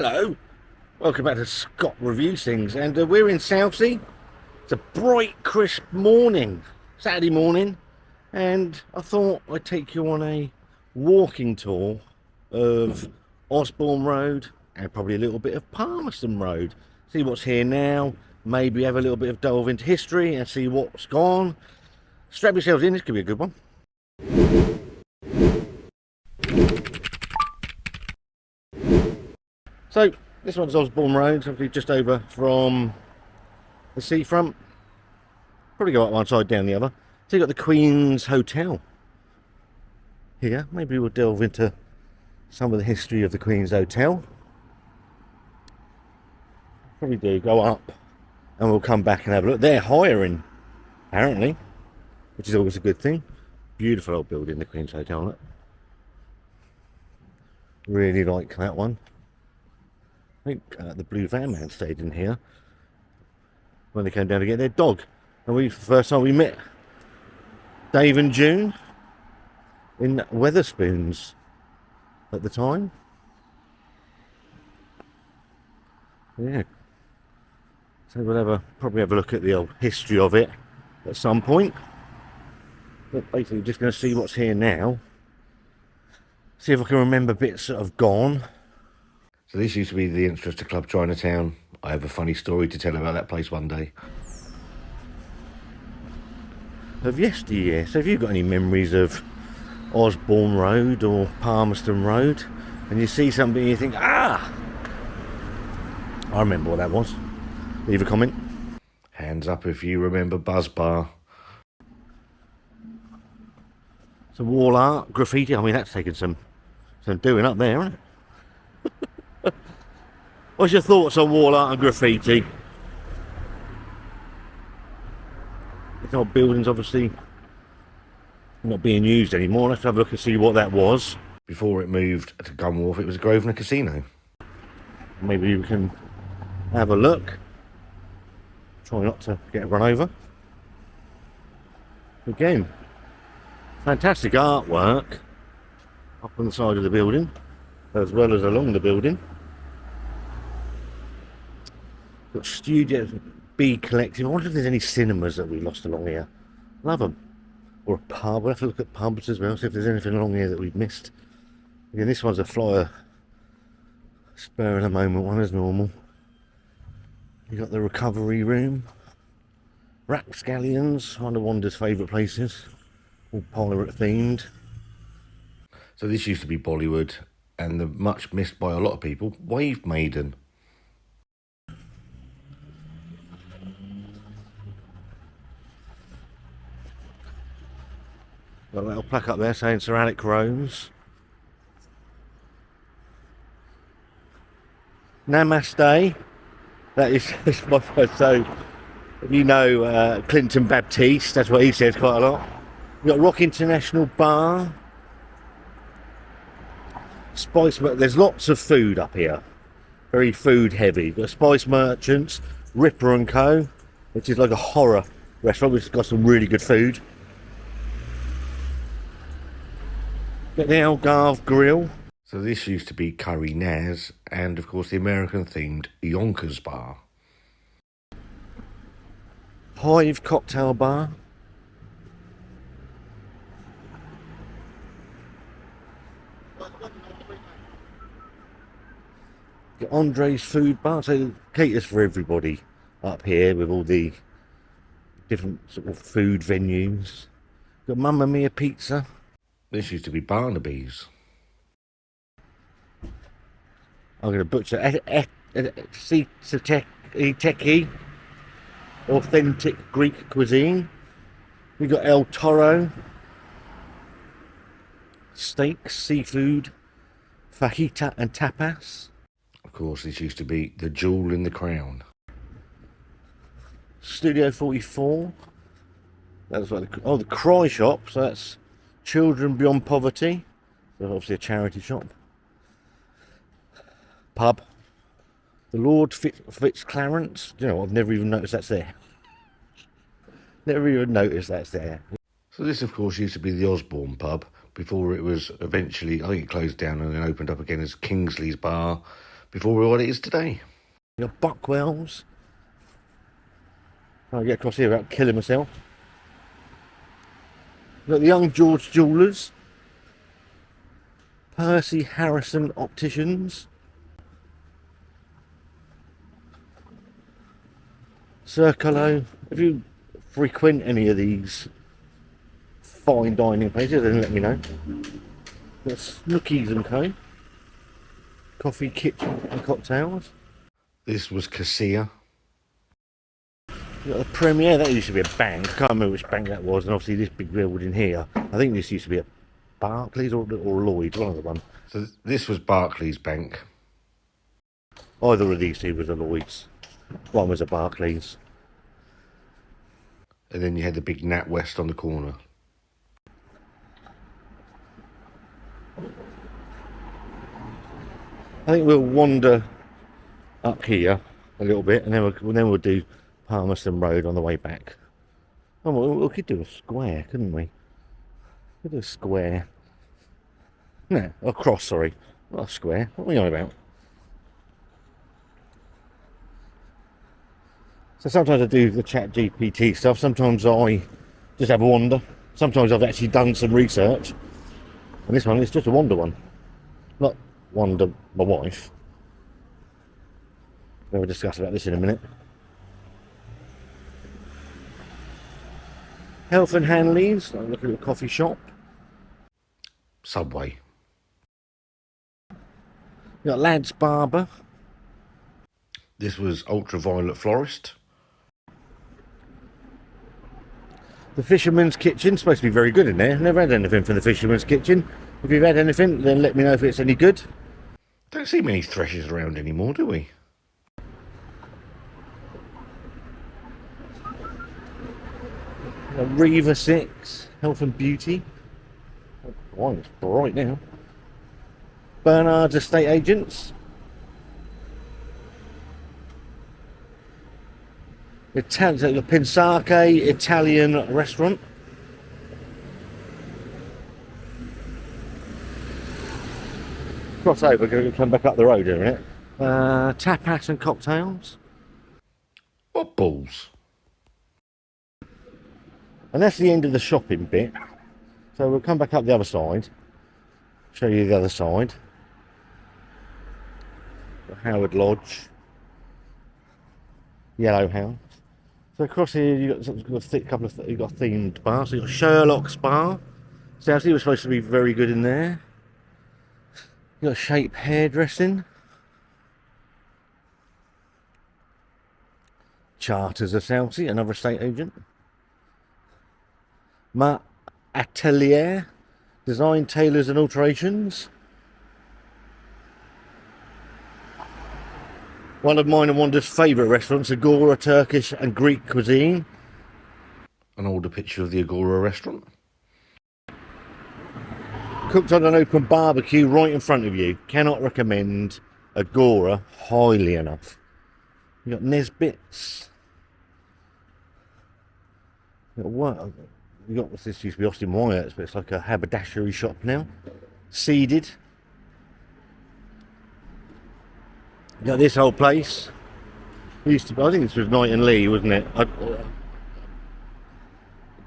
Hello, welcome back to Scott Reviews Things, and we're in Southsea. It's a bright, crisp morning, Saturday morning, and I thought I'd take you on a walking tour of Osborne Road and probably a little bit of Palmerston Road. See what's here now, maybe have a little bit of delve into history and see what's gone. Strap yourselves in, this could be a good one. So, this one's Osborne Road, obviously just over from the seafront. Probably go up one side, down the other. So you've got the Queen's Hotel here. Maybe we'll delve into some of the history of the Queen's Hotel. Probably do go up and we'll come back and have a look. They're hiring, apparently, which is always a good thing. Beautiful old building, the Queen's Hotel, isn't it? Really like that one. I think the Blue Van Man stayed in here when they came down to get their dog, and the first time we met Dave and June in Wetherspoons at the time. Yeah, so we'll probably have a look at the old history of it at some point, but basically just going to see what's here now, see if I can remember bits that have gone. So this used to be the entrance to Club Chinatown. I have a funny story to tell about that place one day. Of yesteryear. So have you got any memories of Osborne Road or Palmerston Road? And you see something and you think, ah! I remember what that was. Leave a comment. Hands up if you remember Buzz Bar. Some wall art, graffiti. I mean, that's taken some doing up there, isn't it? What's your thoughts on wall art and graffiti? This old building's obviously not being used anymore. Let's have a look and see what that was. Before it moved to Gunwharf, it was a Grosvenor Casino. Maybe we can have a look. Try not to get run over. Again, fantastic artwork up on the side of the building, as well as along the building. Got Studio B Collective. I wonder if there's any cinemas that we lost along here. Love them. Or a pub. We'll have to look at pubs as well, see if there's anything along here that we've missed. Again, this one's a flyer spur of the moment one as normal. You've got the recovery room. Rapscallions, one of Wanda's favourite places. All pirate themed. So this used to be Bollywood, and the much missed by a lot of people, Wave Maiden. Got a little plaque up there saying Sir Alec Rose. Namaste. That is my first. So, you know, Clinton Baptiste, that's what he says quite a lot. We've got Rock International Bar. Spice, there's lots of food up here. Very food heavy. We've got Spice Merchants, Ripper and Co., which is like a horror restaurant, which has got some really good food. Got the Algarve Grill. So this used to be Curry Naz, and of course the American themed Yonkers Bar. Hive Cocktail Bar. Got Andre's Food Bar, so it caters for everybody up here with all the different sort of food venues. Got Mamma Mia Pizza. This used to be Barnaby's. I'm going to butcher Teki, authentic Greek cuisine. We got El Toro, steaks, seafood, fajita and tapas. Of course, this used to be the jewel in the crown. Studio 44. That's what the Cry Shop. So that's Children Beyond Poverty. So obviously a charity shop. Pub. The Lord Fitzclarence. You know, I've never even noticed that's there. Never even noticed that's there. So this, of course, used to be the Osborne pub before it was eventually, I think it closed down and then opened up again as Kingsley's Bar. before what it is today. You got Buckwell's. I'll get across here without killing myself. You've got the Young George Jewellers. Percy Harrison Opticians. Circolo. If you frequent any of these fine dining places, then let me know. Got Snookies and Co. Coffee, kitchen and cocktails. This was Cassia. You got the Premier, that used to be a bank. I can't remember which bank that was, and obviously this big building here. I think this used to be a Barclays or Lloyd's, one of the ones. So this was Barclays Bank. Either of these two was a Lloyd's. One was a Barclays. And then you had the big NatWest on the corner. I think we'll wander up here a little bit, and then we'll do Palmerston Road on the way back. Oh, we could do a square, couldn't we? We could do a square. No, a cross, sorry. Not a square. What are we on about? So sometimes I do the chat GPT stuff. Sometimes I just have a wander. Sometimes I've actually done some research. And this one is just a wander one. Not wander my wife. We'll discuss about this in a minute. Health and Hanleys. Look at a coffee shop. Subway. You got Lads Barber. This was Ultraviolet Florist. The Fisherman's Kitchen, supposed to be very good in there. Never had anything from the Fisherman's Kitchen. If you've had anything, then let me know if it's any good. Don't see many threshers around anymore, do we? Riva 6, Health and Beauty. Oh, it's bright now. Bernard's Estate Agents. The Pensake Italian Restaurant. Cross over, going to come back up the road in a minute. Tapas and Cocktails. What balls? And that's the end of the shopping bit. So we'll come back up the other side. Show you the other side. The Howard Lodge. Yellow House. So across here you've got a couple of you've got themed bars. So you've got Sherlock's Bar. Southsea was supposed to be very good in there. You've got Shape Hairdressing. Charters of Southsea, another estate agent. Ma Atelier, Design, Tailors and Alterations. One of mine and Wanda's favourite restaurants, Agora Turkish and Greek cuisine. An older picture of the Agora restaurant. Cooked on an open barbecue right in front of you. Cannot recommend Agora highly enough. You got Nesbitt's. You got what? You got this used to be Austin Wyatt's, but it's like a haberdashery shop now. Seeded. You got this whole place. It used to be, I think this was Knight and Lee, wasn't it? I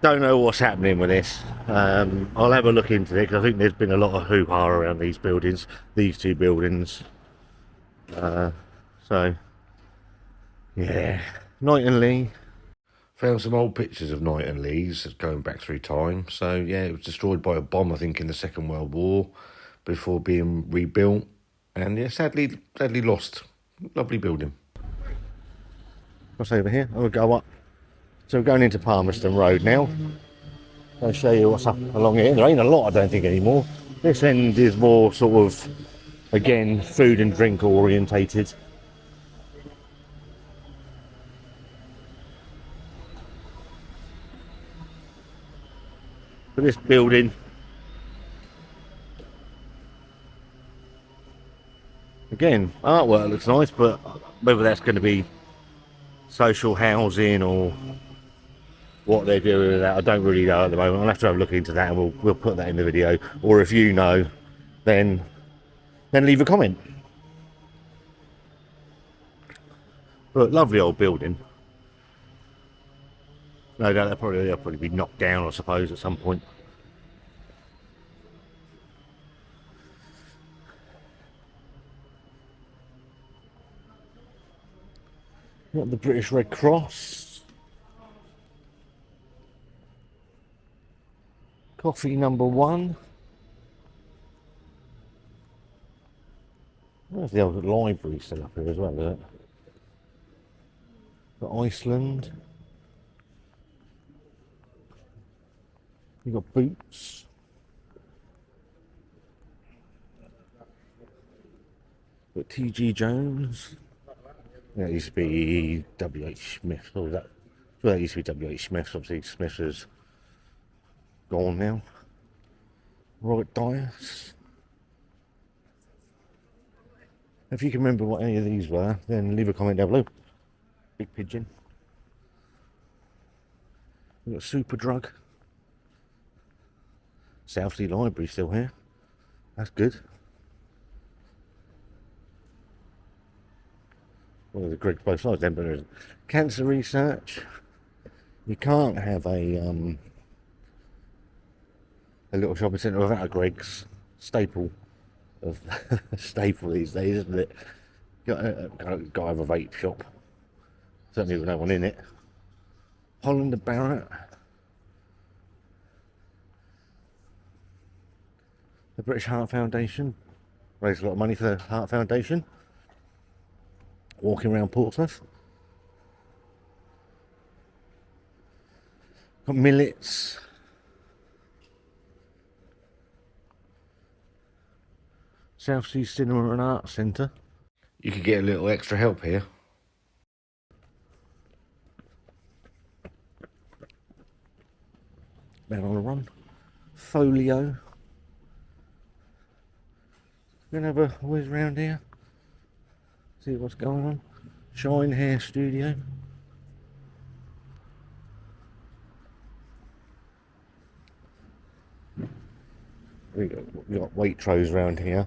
don't know what's happening with this. I'll have a look into it because I think there's been a lot of hoo-ha around these buildings, these two buildings. So, yeah, Knight and Lee. Found some old pictures of Knight and Lee's going back through time. So, yeah, it was destroyed by a bomb, I think, in the Second World War before being rebuilt. And, yeah, sadly lost. Lovely building. What's over here? I'll go up. So we're going into Palmerston Road now. I'll show you what's up along here. There ain't a lot, I don't think, anymore. This end is more sort of, again, food and drink orientated. But this building, again, artwork looks nice, but whether that's going to be social housing or what they're doing with that, I don't really know at the moment. I'll have to have a look into that, and we'll put that in the video. Or if you know, then leave a comment. But lovely old building. No doubt they'll probably be knocked down, I suppose, at some point. Got the British Red Cross. Coffee number 1. There's the old library still up here as well, isn't it? Got Iceland. You got Boots. Got T.G. Jones. Yeah, it used to be W.H. Smith. Or that? Well, that used to be W.H. Smith. Obviously, Smith is gone now. Robert Dias. If you can remember what any of these were, then leave a comment down below. Big Pigeon. We've got Superdrug. Southsea Library still here. That's good. Well, there's a Greg both sides then, but there's cancer research. You can't have a little shopping centre without a Greg's. Staple of staple these days, isn't it? Got to have a vape shop. Certainly with no one in it. Holland and Barrett. The British Heart Foundation. Raised a lot of money for the Heart Foundation. Walking around Portsmouth. Got Millets. Southsea Cinema and Art Centre. You could get a little extra help here. Man on the Run. Folio. Gonna have a whiz round here. See what's going on. Shine Hair Studio. We got Waitrose round here.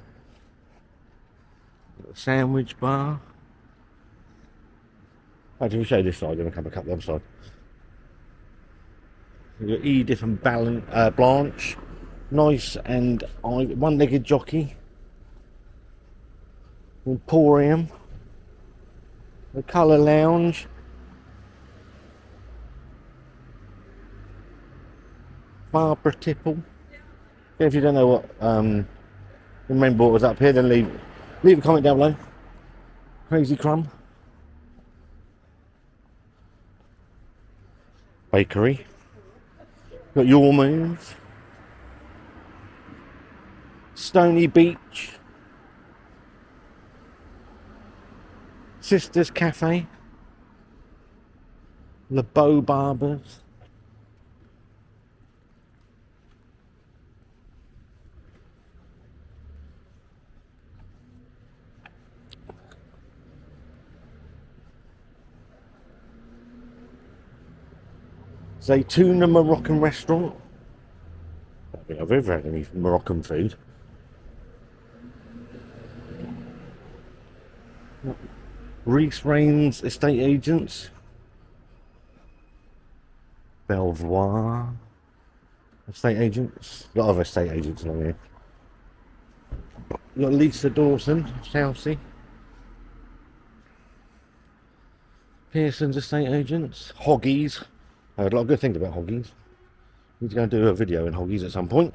Sandwich bar. Actually, we show this side, then we'll come back up the other side. We've got Edith and Blanche. Nice and one-legged jockey. Emporium. The Colour Lounge. Barbara Tipple. If you don't know what, remember what was up here, then leave a comment down below. Crazy Crumb. Bakery. Got Your Move. Stony Beach. Sisters Cafe. Le Beau Barbers. Zaytuna Moroccan Restaurant. I don't think I've ever had any Moroccan food. Reese Rains Estate Agents. Belvoir Estate Agents. A lot of estate agents along here. Got Lisa Dawson, Southsea. Pearson's Estate Agents. Hoggies. I heard a lot of good things about Hoggies. Need to go and do a video in Hoggies at some point.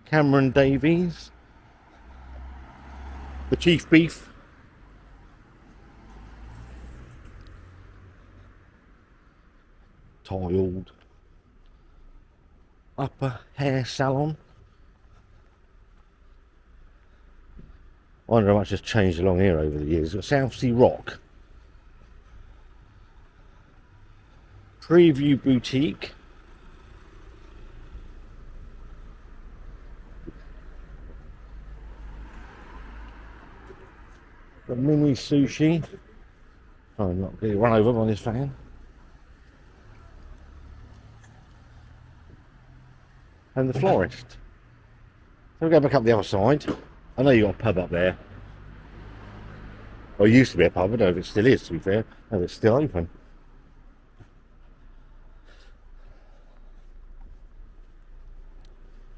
Cameron Davies. The Chief Beef. Tiled. Upper Hair Salon. I wonder how much has changed along here over the years. Got Southsea Rock. Preview Boutique. Got Mini Sushi. Oh, I'm not getting run over by this fan. And the Florist. So we'll go back up the other side. I know you got a pub up there. Well, it used to be a pub. I don't know if it still is, to be fair. No, it's still open.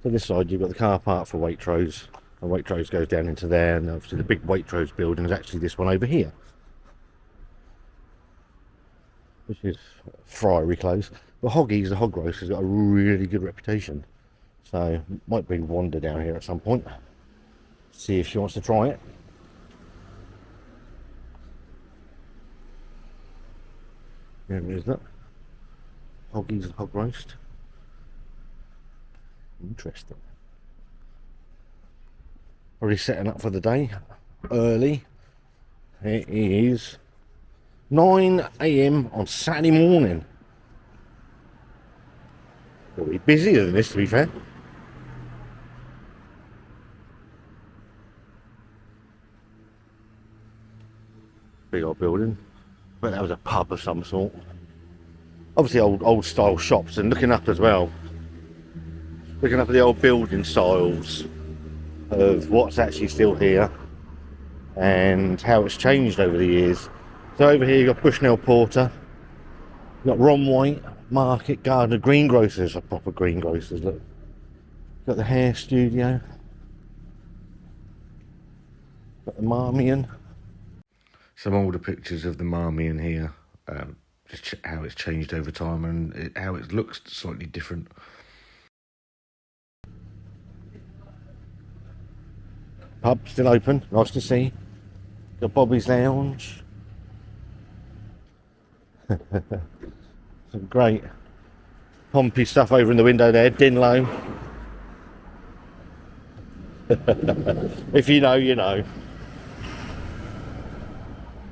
So this side you've got the car park for Waitrose, and Waitrose goes down into there, and obviously the big Waitrose building is actually this one over here, which is Friary Close. But Hoggy's, the hog roast, has got a really good reputation, so might bring Wanda down here at some point, see if she wants to try it. Here it is, look. Hoggy's hog roast. Interesting. Already setting up for the day early. It is 9 AM on Saturday morning. It'll be busier than this, to be fair. Big old building. But that was a pub of some sort. Obviously old style shops, and looking up as well. Looking up at the old building styles of what's actually still here and how it's changed over the years. So over here you've got Bushnell Porter, you've got Ron White, Market Gardener, greengrocers, are proper greengrocers, look. You've got the hair studio, got the Marmion. Some older pictures of the Marmion here, just how it's changed over time and how it looks slightly different. Pub still open, nice to see. Got Bobby's Lounge. Some great Pompey stuff over in the window there, Dinlow. If you know, you know.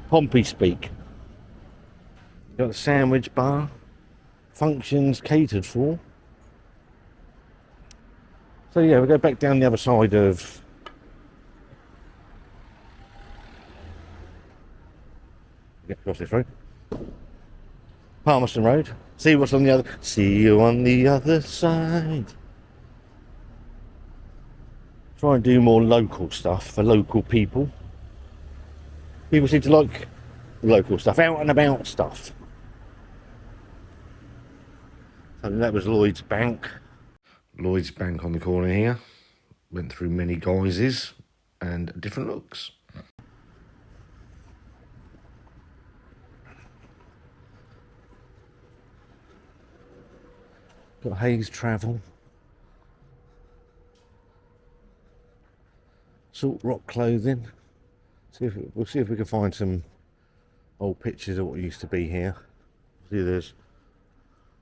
Pompey speak. Got the sandwich bar. Functions catered for. So yeah, we'll go back down the other side of get across this road. Palmerston Road. See what's on the other. See you on the other side. Try and do more local stuff for local people. People seem to like the local stuff, out and about stuff. So that was Lloyd's Bank. Lloyd's Bank on the corner here. Went through many guises and different looks. Got Hayes Travel. Salt Rock Clothing. We'll see if we can find some old pictures of what used to be here. See, there's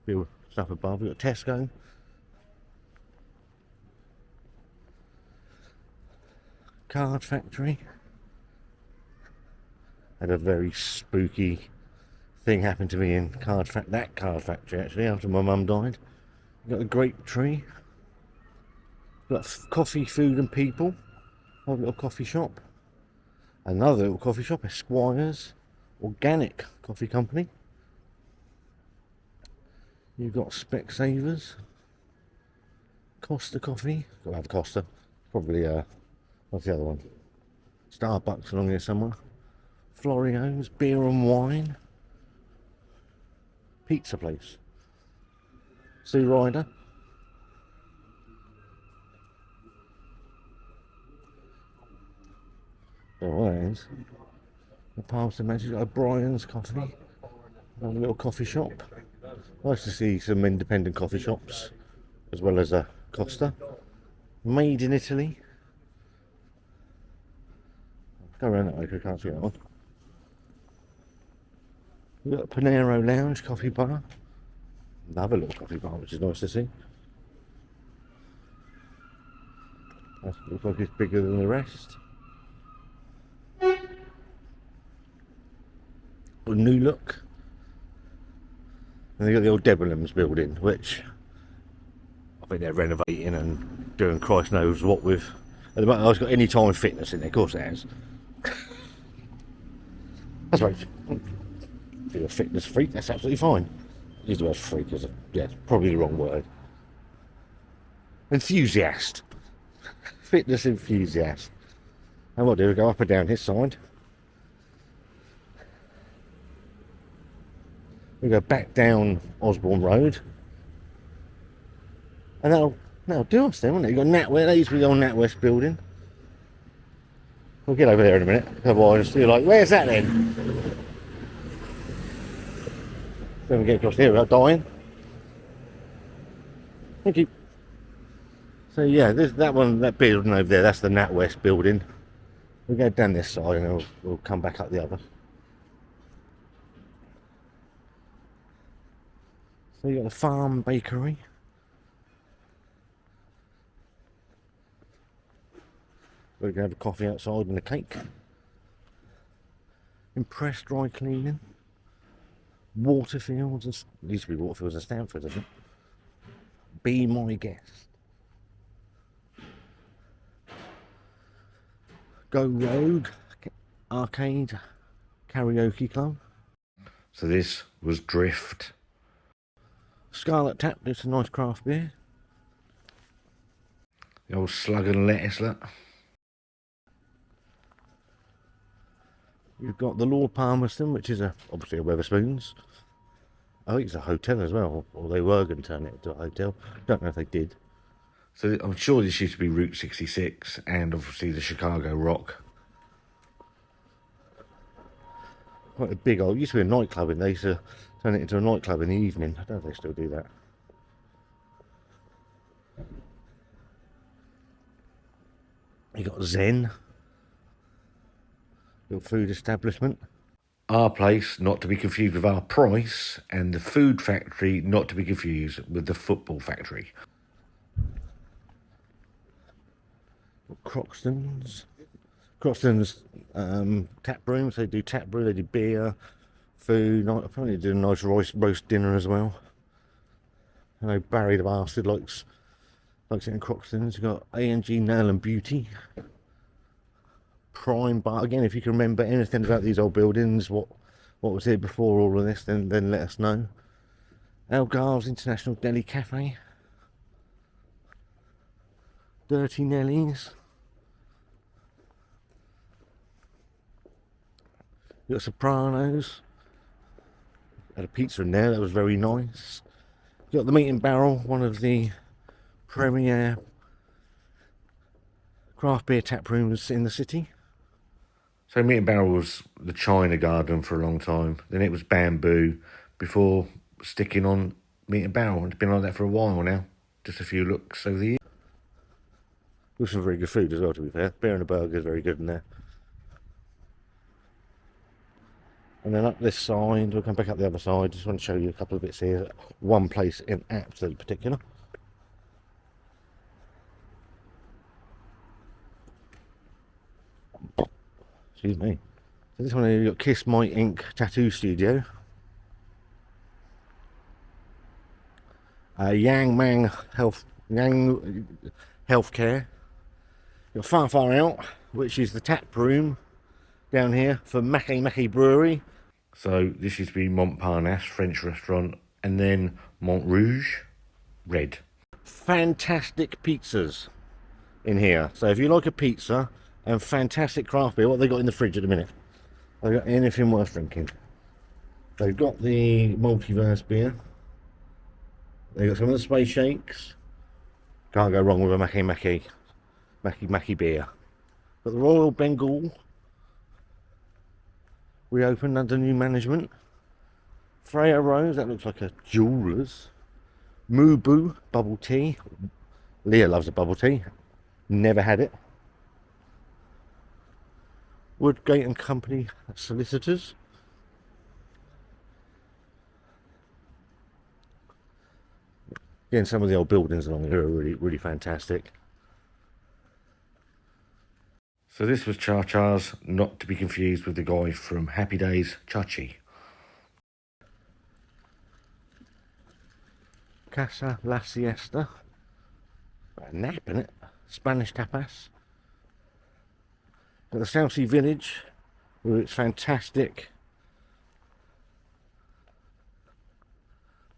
a bit of stuff above. We've got Tesco. Card Factory. Had a very spooky thing happen to me in that card factory actually after my mum died. We've got the Grape Tree. We've got Coffee, Food and People. A little coffee shop. Another little coffee shop, Esquire's Organic Coffee Company. You've got Specsavers, Costa Coffee. Got to have Costa. Probably what's the other one? Starbucks along here somewhere. Florio's Beer and Wine. Pizza place. Sue Ryder. Oh, there it is. The Palmerston Man's got O'Brien's Coffee. Another little coffee shop. Nice to see some independent coffee shops, as well as a Costa. Made in Italy. Go around that way because I can't see that one. We've got Panero Lounge Coffee Bar. Another little coffee bar, which is nice to see. That looks like it's bigger than the rest. A new look. And they got the old Debenhams building, which I think they're renovating and doing Christ knows what with. At the moment, I've got Anytime Fitness in there, of course it has. That's right. If you're a fitness freak, that's absolutely fine. I use the word freak because, yeah, it's probably the wrong word. Enthusiast. Fitness enthusiast. And what do we go up and down his side? We go back down Osborne Road, and that'll do us then, won't it? You got NatWest. That used to be the old NatWest building. We'll get over there in a minute. Otherwise, you're like, where's that then? Then we get across here without dying. Thank you. So yeah, there's that one, that building over there. That's the NatWest building. We'll go down this side and we'll come back up the other. So you got the Farm Bakery. We're going to have a coffee outside and a cake. Impress Dry Cleaning. Waterfields. It used to be Waterfields and Stamford, isn't it? Be My Guest. Go Road. Arcade. Karaoke Club. So this was Drift. Scarlet Tap, it's a nice craft beer. The old Slug and Lettuce, look. You've got the Lord Palmerston, which is obviously a Wetherspoons. I think it's a hotel as well, or they were going to turn it into a hotel. Don't know if they did. So I'm sure this used to be Route 66, and obviously the Chicago Rock. Quite a big old, used to be a nightclub, and they used to turn it into a nightclub in the evening. I don't know if they still do that. You got Zen, little food establishment. Our Place, not to be confused with Our Price, and the Food Factory, not to be confused with the Football Factory. Croxton's tap rooms. They do tap brew, they do beer, food. I probably do a nice roast dinner as well. I know Barry the bastard likes it in Croxton's. You've got A&G Nail and Beauty. Prime Bar. Again, if you can remember anything about these old buildings, what was here before all of this, then let us know. Algarve's International Deli Cafe. Dirty Nellies. You got Sopranos. Had a pizza in there, that was very nice. You got the Meat and Barrel, one of the premier craft beer tap rooms in the city. So Meat and Barrel was the China Garden for a long time. Then it was Bamboo before sticking on Meat and Barrel. It's been like that for a while now. Just a few looks over the years. There's some very good food as well, to be fair. Beer and a burger is very good in there. And then up this side, we'll come back up the other side. Just want to show you a couple of bits here. One place in absolute particular. Excuse me. So this one here, you've got Kiss My Ink Tattoo Studio. Yang Healthcare. You've got Far Out, which is the tap room down here for Mackie Brewery. So this used to be Montparnasse, French restaurant, and then Montrouge, red. Fantastic pizzas in here. So if you like a pizza and fantastic craft beer, what they got in the fridge at the minute? They've got anything worth drinking. They've got the Multiverse beer. They've got some of the Space Shakes. Can't go wrong with a Mackie beer. But the Royal Bengal reopened under new management. Freya Rose, that looks like a jeweller's. Mubu bubble tea. Leah loves a bubble tea. Never had it. Woodgate and Company solicitors. Again, some of the old buildings along here are really fantastic. So this was Cha-Cha's, not to be confused with the guy from Happy Days, Chachi. Casa La Siesta. Got a nap in it. Spanish tapas. Got the Southsea Village with its fantastic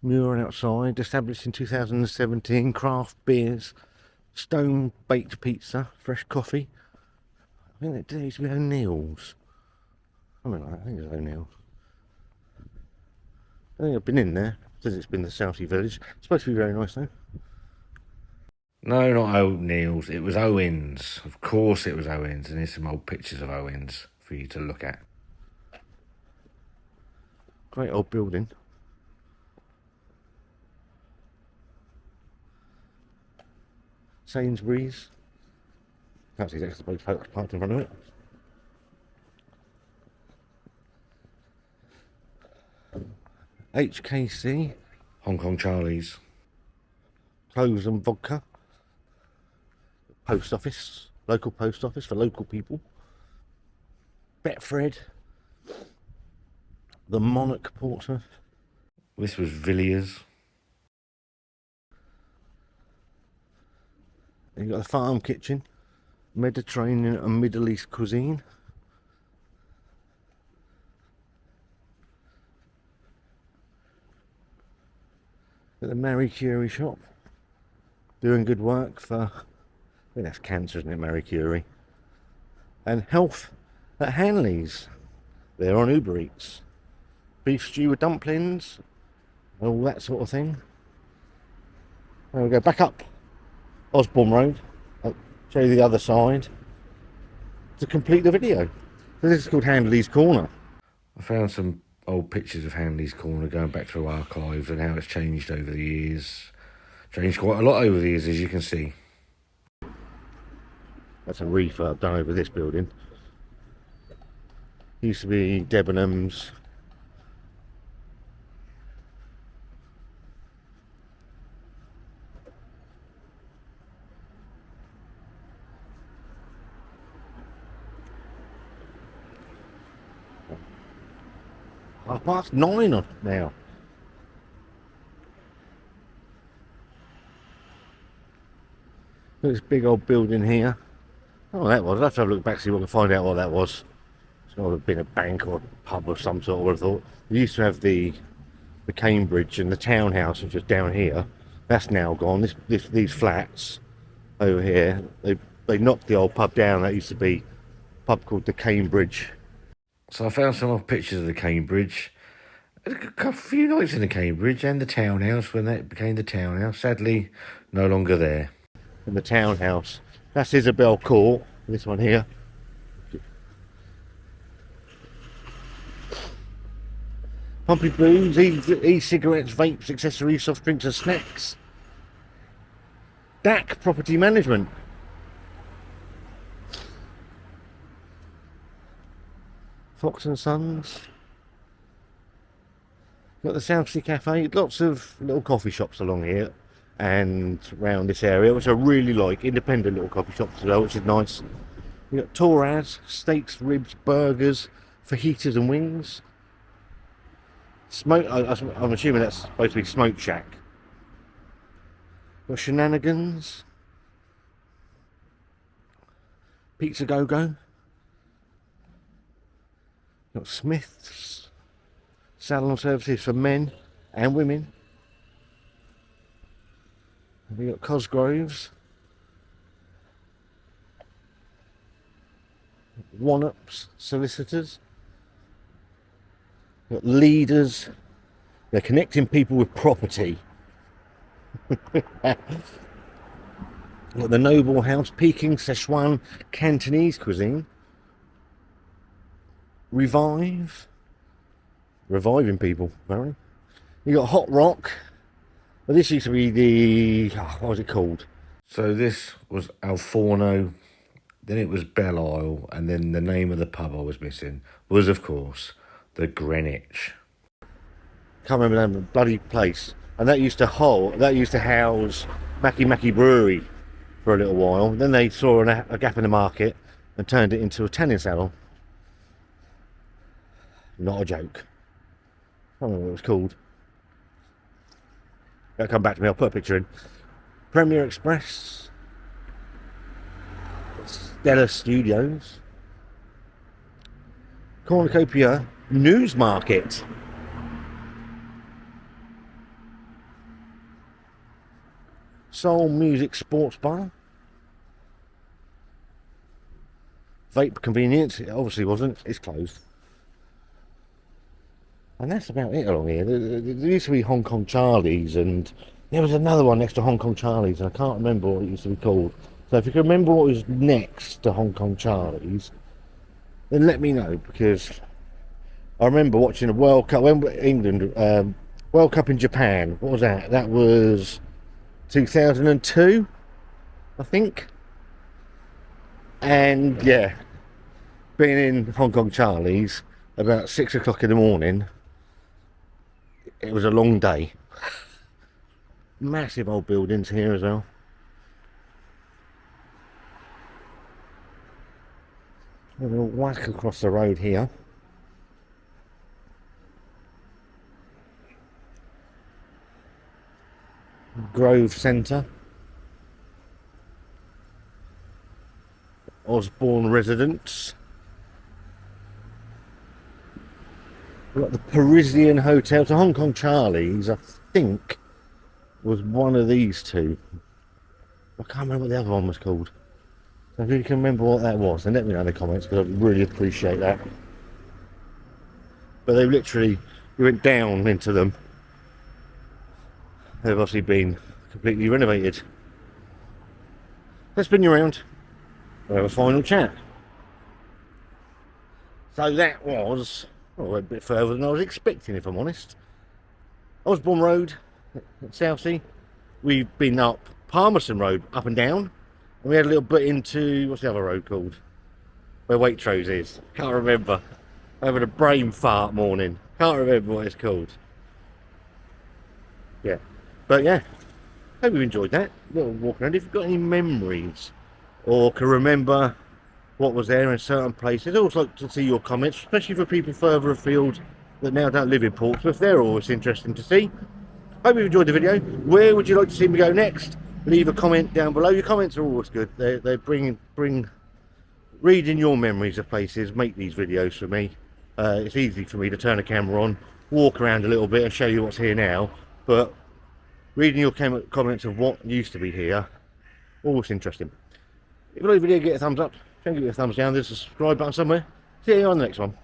mural outside, established in 2017. Craft beers, stone baked pizza, fresh coffee. I think it used to be O'Neill's. I think it's O'Neill's. think I've been in there. It says it's been the Southsea village. It's supposed to be very nice though. No, not O'Neill's. It was Owen's. Of course it was Owen's. And here's some old pictures of Owen's for you to look at. Great old building. Sainsbury's. That's exactly the boat parked in front of it. HKC. Hong Kong Charlie's. Clothes and vodka. Post office. Local post office for local people. Betfred. The Monarch Portsmouth. This was Villiers. And you've got the farm kitchen. Mediterranean and Middle East cuisine. At the Marie Curie shop. Doing good work for, I think that's cancer, isn't it, Marie Curie? And health at Hanley's. They're on Uber Eats. Beef stew with dumplings. All that sort of thing. There we go, back up Osborne Road. I'll show you the other side to complete the video. So this is called Handley's Corner. I found some old pictures of Handley's Corner going back through archives and how it's changed over the years. Changed quite a lot over the years, as you can see. That's a refurb done over this building. Used to be Debenhams. Past 9 now. This big old building here. Oh, that was. I'll have to have a look back, see if I can find out what that was. It's got to have been a bank or a pub of some sort, I would have thought. We used to have the Cambridge and the townhouse, which was down here. That's now gone. These flats over here, they knocked the old pub down. That used to be a pub called the Cambridge. So I found some old pictures of the Cambridge. A few nights in the Cambridge and the townhouse when that became the townhouse. Sadly, no longer there. And the townhouse. That's Isabel Court. This one here. Pumpy booze, e-cigarettes, vapes, accessories, soft drinks and snacks. DAC Property Management. Fox and Sons. Got the Southsea Cafe. Lots of little coffee shops along here and around this area, which I really like. Independent little coffee shops as well, which is nice. You got Torras, steaks, ribs, burgers, fajitas and wings. Smoke. I'm assuming that's supposed to be Smoke Shack. Got Shenanigans. Pizza Go Go. Got Smith's. Salon services for men and women. We got Cosgroves. One-ups solicitors. We've got Leaders. They're connecting people with property. We've got the Noble House, Peking, Szechuan, Cantonese cuisine. Reviving people, apparently. You got Hot Rock. Well, this used to be the, what was it called? So this was Alforno, then it was Belle Isle, and then the name of the pub I was missing was, of course, the Greenwich. Can't remember the name of the bloody place. And that used to house Mackie Brewery for a little while. Then they saw a gap in the market and turned it into a tanning salon. Not a joke. I don't know what it was called. That'll come back to me, I'll put a picture in. Premier Express. Stella Studios. Cornucopia News Market. Soul Music Sports Bar. Vape Convenience. It obviously wasn't. It's closed. And that's about it along here. There used to be Hong Kong Charlie's, and there was another one next to Hong Kong Charlie's, and I can't remember what it used to be called. So if you can remember what was next to Hong Kong Charlie's, then let me know, because I remember watching a World Cup, when England, World Cup in Japan. What was that? That was 2002, I think. And yeah, being in Hong Kong Charlie's about 6 o'clock in the morning, it was a long day. Massive old buildings here as well. A little whack across the road here. Grove Centre. Osborne residence. We've got the Parisian Hotel. So Hong Kong Charlie's, I think, was one of these two. I can't remember what the other one was called. So if you can remember what that was, then let me know in the comments, because I'd really appreciate that. But they literally, you went down into them. They've obviously been completely renovated. Let's spin you around. We'll have a final chat. So that was, well, a bit further than I was expecting, if I'm honest. Osborne Road at Southsea. We've been up Palmerston Road, up and down. And we had a little bit into, what's the other road called? Where Waitrose is. Can't remember. I'm having a brain fart morning. Can't remember what it's called. Yeah. But yeah, hope you enjoyed that little walk around. If you've got any memories or can remember what was there in certain places, I'd also like to see your comments, especially for people further afield that now don't live in Portsmouth. They're always interesting to see. Hope you enjoyed the video. Where would you like to see me go next? Leave a comment down below. Your comments are always good. They bring reading your memories of places make these videos for me. It's easy for me to turn the camera on, walk around a little bit and show you what's here now, but reading your comments of what used to be here, always interesting. If you like the video, give it a thumbs up. Don't give it a thumbs down. There's a subscribe button somewhere. See you on the next one.